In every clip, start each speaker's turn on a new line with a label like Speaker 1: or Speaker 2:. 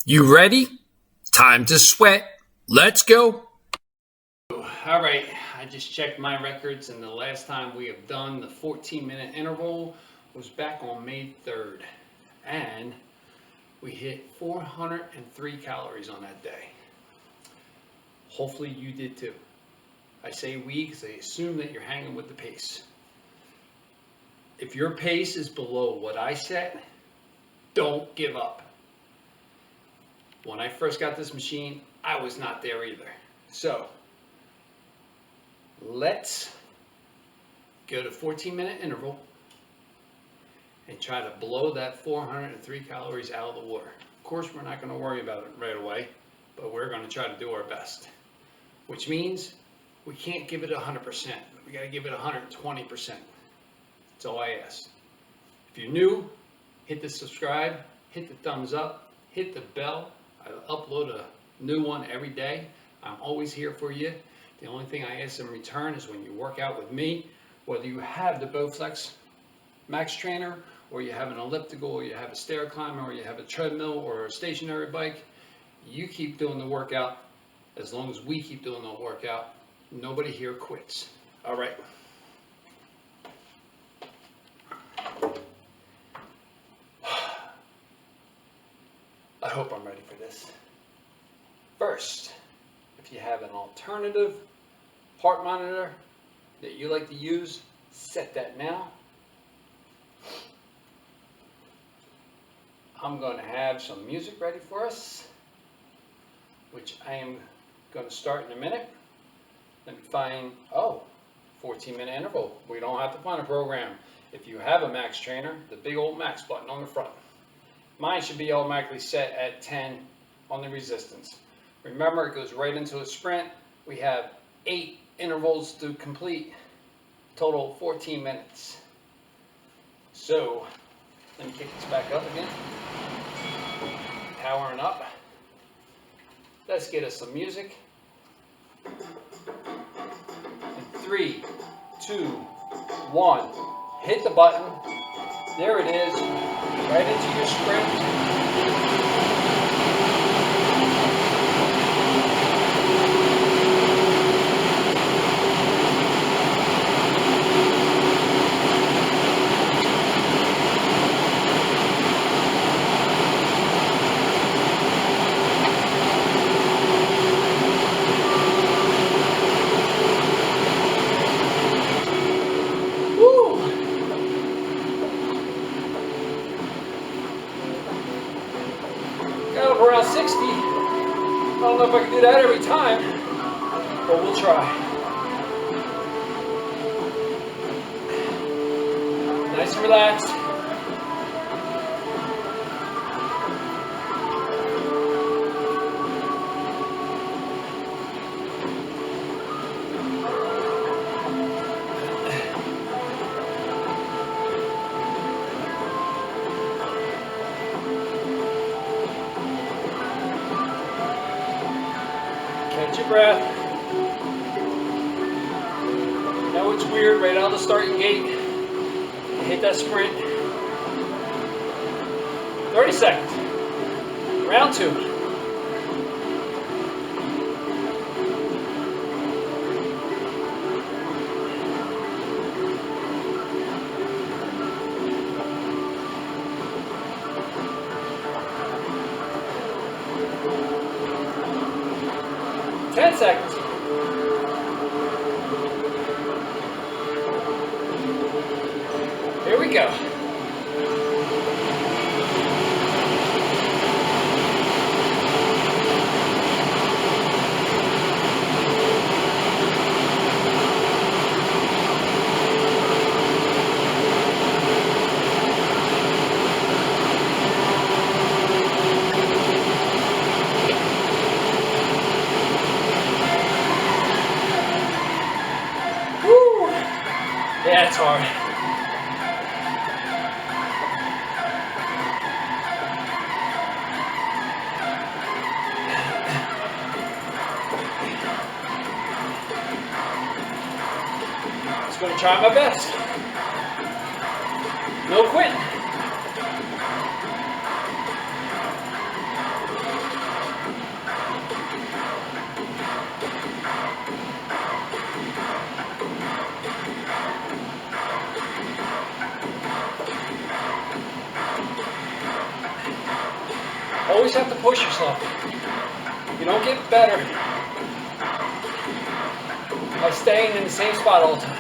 Speaker 1: You ready? Time to sweat. Let's go.
Speaker 2: All right, I just checked my records, and the last time we have done the 14-minute interval was back on May 3rd, and we hit 403 calories on that day. Hopefully you did too. I say we because I assume that you're hanging with the pace. If your pace is below what I set, don't give up. When I first got this machine, I was not there either. So let's go to 14-minute interval and try to blow that 403 calories out of the water. Of course, we're not going to worry about it right away, but we're going to try to do our best, which means we can't give it 100%. We got to give it 120%. That's all I ask. If you're new, hit the subscribe, hit the thumbs up, hit the bell. I upload a new one every day. I'm always here for you. The only thing I ask in return is when you work out with me, whether you have the Bowflex Max Trainer, or you have an elliptical, or you have a stair climber, or you have a treadmill, or a stationary bike, you keep doing the workout. As long as we keep doing the workout, nobody here quits. All right. I hope I'm ready for this. First, if you have an alternative heart monitor that you like to use, set that now. I'm going to have some music ready for us, which I am going to start in a minute. Let me find, 14-minute interval. We don't have to find a program. If you have a Max Trainer, the big old Max button on the front. Mine should be automatically set at 10 on the resistance. Remember, it goes right into a sprint. We have 8 intervals to complete, total 14 minutes. So, let me kick this back up again. Powering up. Let's get us some music. In 3, 2, 1. Hit the button. There it is. Right into your sprint. 60. I don't know if I can do that every time, but we'll try. Nice and relaxed. Catch your breath. Know it's weird right out of the starting gate. You hit that sprint. 30 seconds. Round 2. Ten seconds. Here we go. Yeah, it's hard. Just going to try my best. No quitting. Always have to push yourself. You don't get better by staying in the same spot all the time.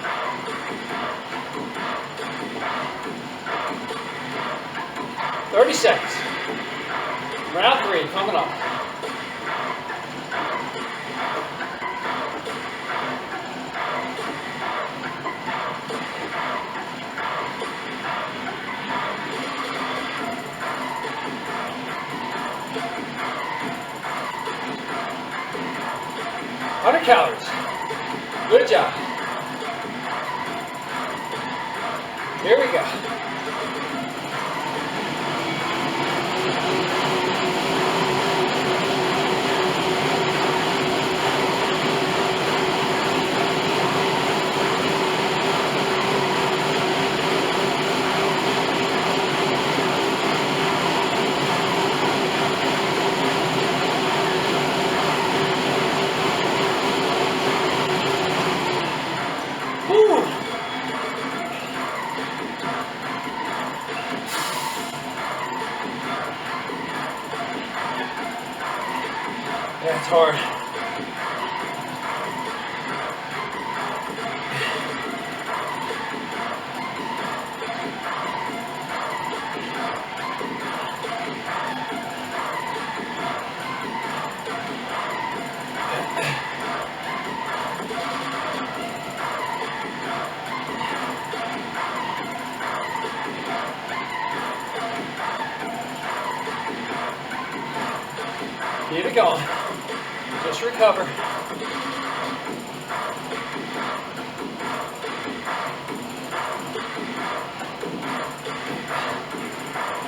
Speaker 2: "30 seconds. Round 3 coming up. $100 calories. Good job. Here we go. Woo. That's hard. Keep it going. Just recover.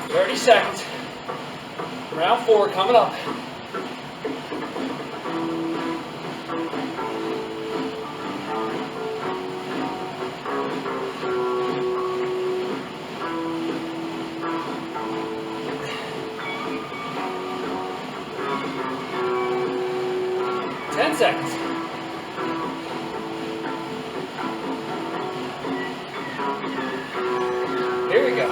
Speaker 2: "30 seconds. Round 4 coming up. "10 seconds. Here we go.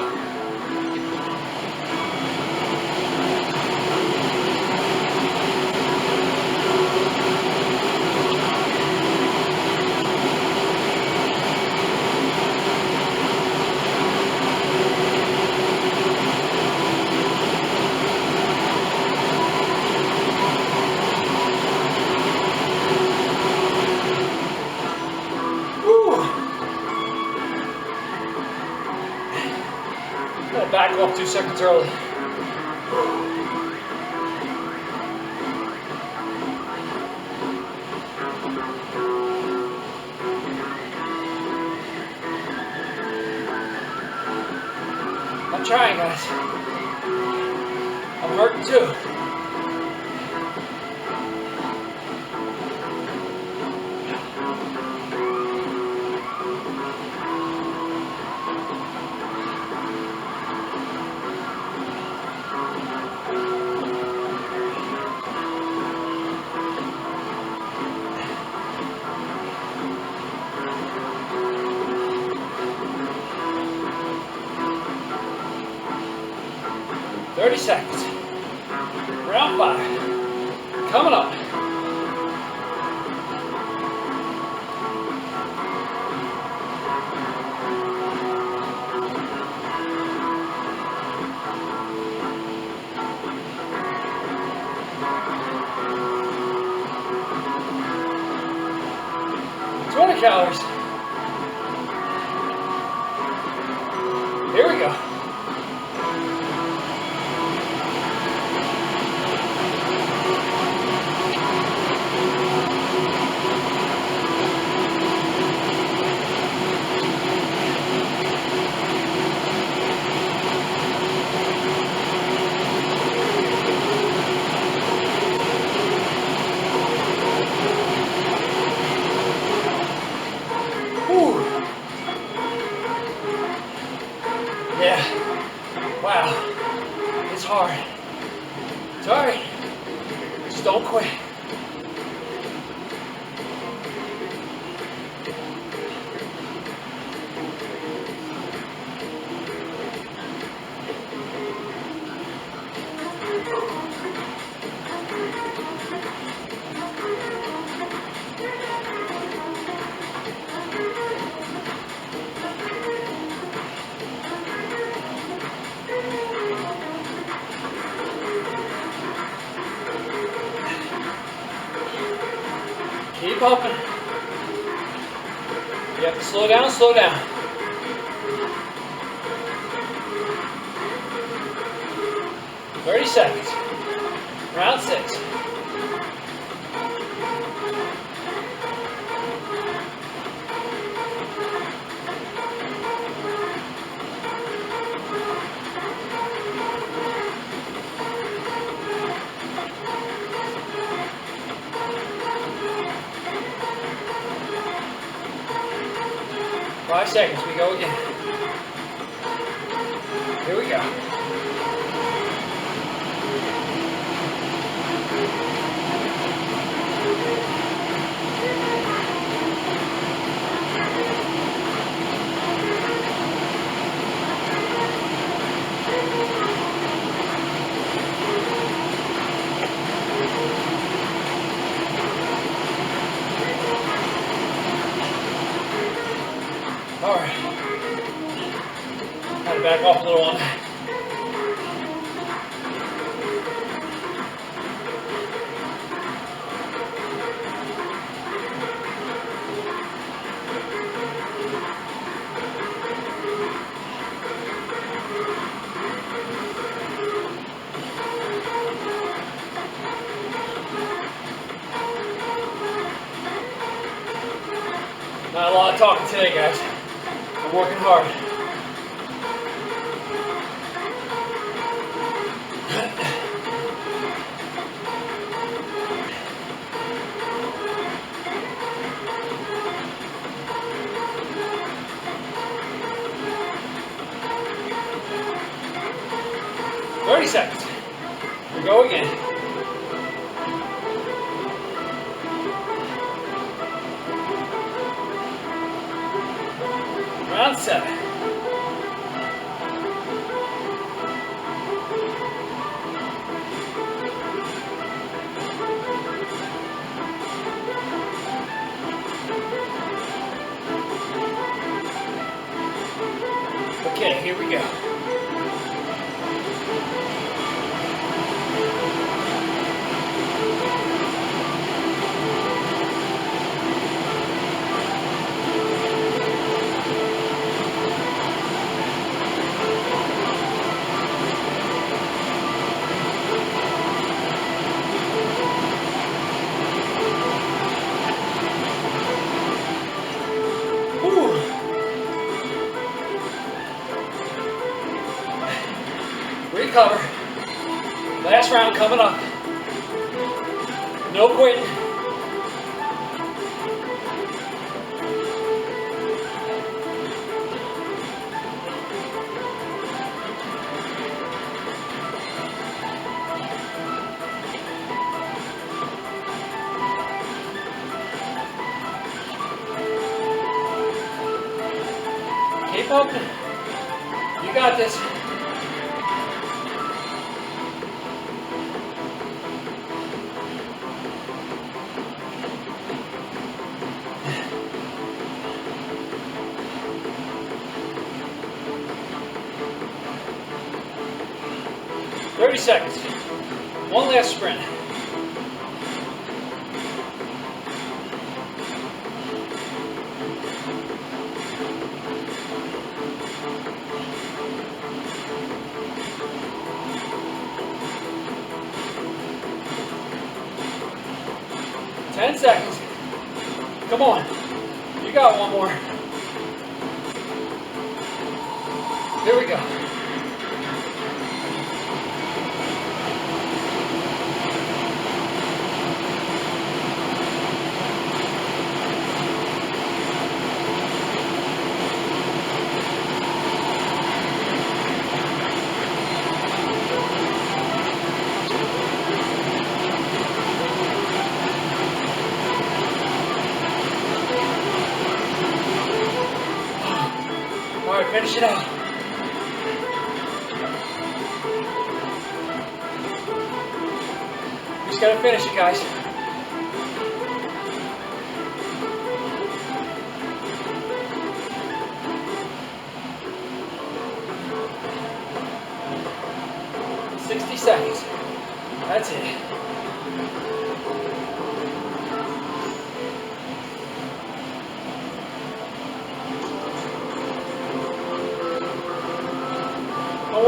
Speaker 2: Gotta back off 2 seconds early. I'm trying, guys. I'm hurting too. "30 seconds. Round 5. Coming up. $20 calories. Here we go. Yeah. Wow. It's hard. It's alright. Just don't quit. pumping. You have to slow down, slow down. "30 seconds. Round 6. Five seconds, we go again. Here we go. All right. Kind of back off a little on that. Not a lot of talking today, guys. I'm working hard. "30 seconds. We go again. Round 7. Okay, here we go. Recover. Last round coming up. No quitting. Keep pumping. You got this. "30 seconds. One last sprint. "10 seconds. Come on. You got one more. Here we go. All right, finish it out. Just gotta finish it, guys. Seconds. That's it.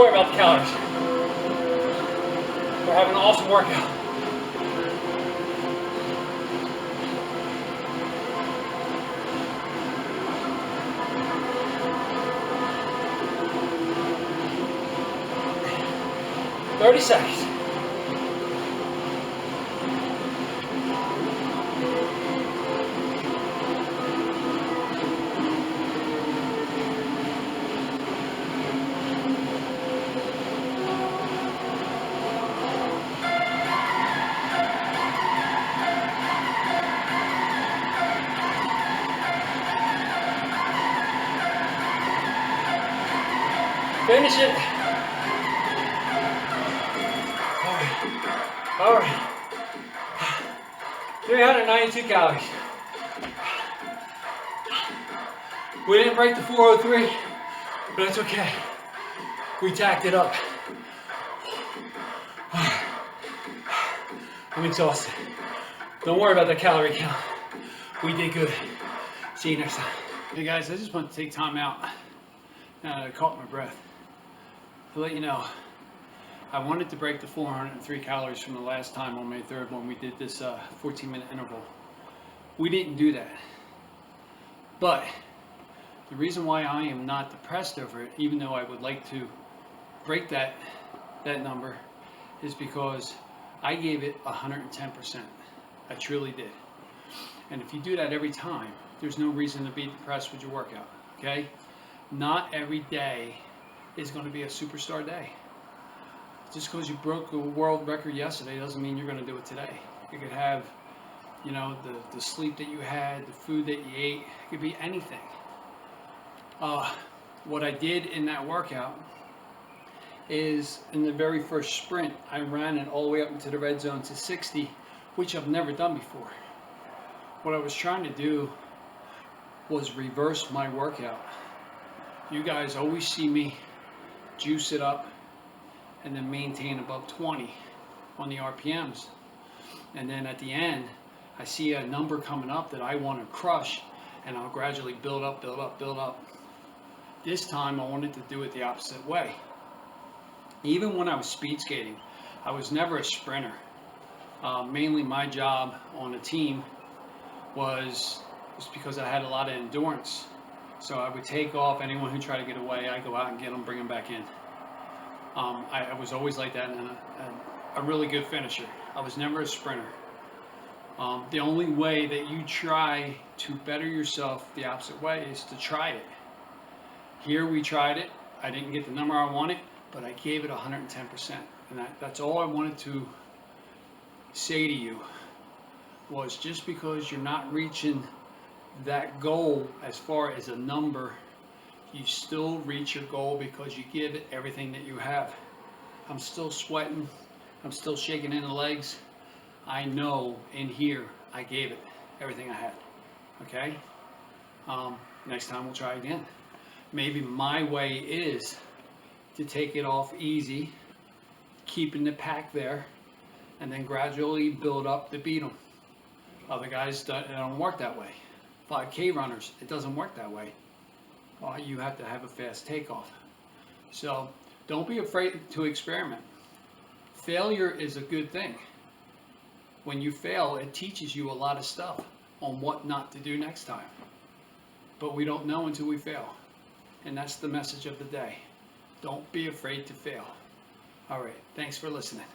Speaker 2: worry about the calories. We're having an awesome workout. "30 seconds. Finish it. All right. 392 calories. We didn't break the 403, but that's okay. We tacked it up. I'm exhausted. Don't worry about the calorie count. We did good. See you next time. Hey guys, I just want to take time out. I caught my breath. To let you know, I wanted to break the 403 calories from the last time on May 3rd when we did this 14-minute interval. We didn't do that. But the reason why I am not depressed over it, even though I would like to break that number, is because I gave it 110%. I truly did. And if you do that every time, there's no reason to be depressed with your workout, okay? Not every day is going to be a superstar day. Just because you broke a world record yesterday doesn't mean you're going to do it today. You could have, you know, the sleep that you had, the food that you ate. It could be anything. What I did in that workout is in the very first sprint, I ran it all the way up into the red zone to 60, which I've never done before. What I was trying to do was reverse my workout. You guys always see me juice it up and then maintain above 20 on the RPMs. And then at the end, I see a number coming up that I want to crush, and I'll gradually build up, build up, build up. This time I wanted to do it the opposite way. Even when I was speed skating, I was never a sprinter. Mainly my job on a team was because I had a lot of endurance. So I would take off anyone who tried to get away. I go out and get them, bring them back in. I was always like that, and a really good finisher. I was never a sprinter. The only way that you try to better yourself the opposite way is to try it. Here we tried it. I didn't get the number I wanted, but I gave it 110%. And that's all I wanted to say to you, was just because you're not reaching that goal as far as a number, you still reach your goal because you give it everything that you have. I'm still sweating. I'm still shaking in the legs. I know in here I gave it everything I had. Okay? Next time we'll try again. Maybe my way is to take it off easy, keeping the pack there, and then gradually build up to beat them. Other guys don't work that way. 5K runners, it doesn't work that way. You have to have a fast takeoff. So don't be afraid to experiment. Failure is a good thing. When you fail, it teaches you a lot of stuff on what not to do next time. But we don't know until we fail. And that's the message of the day. Don't be afraid to fail. All right, thanks for listening.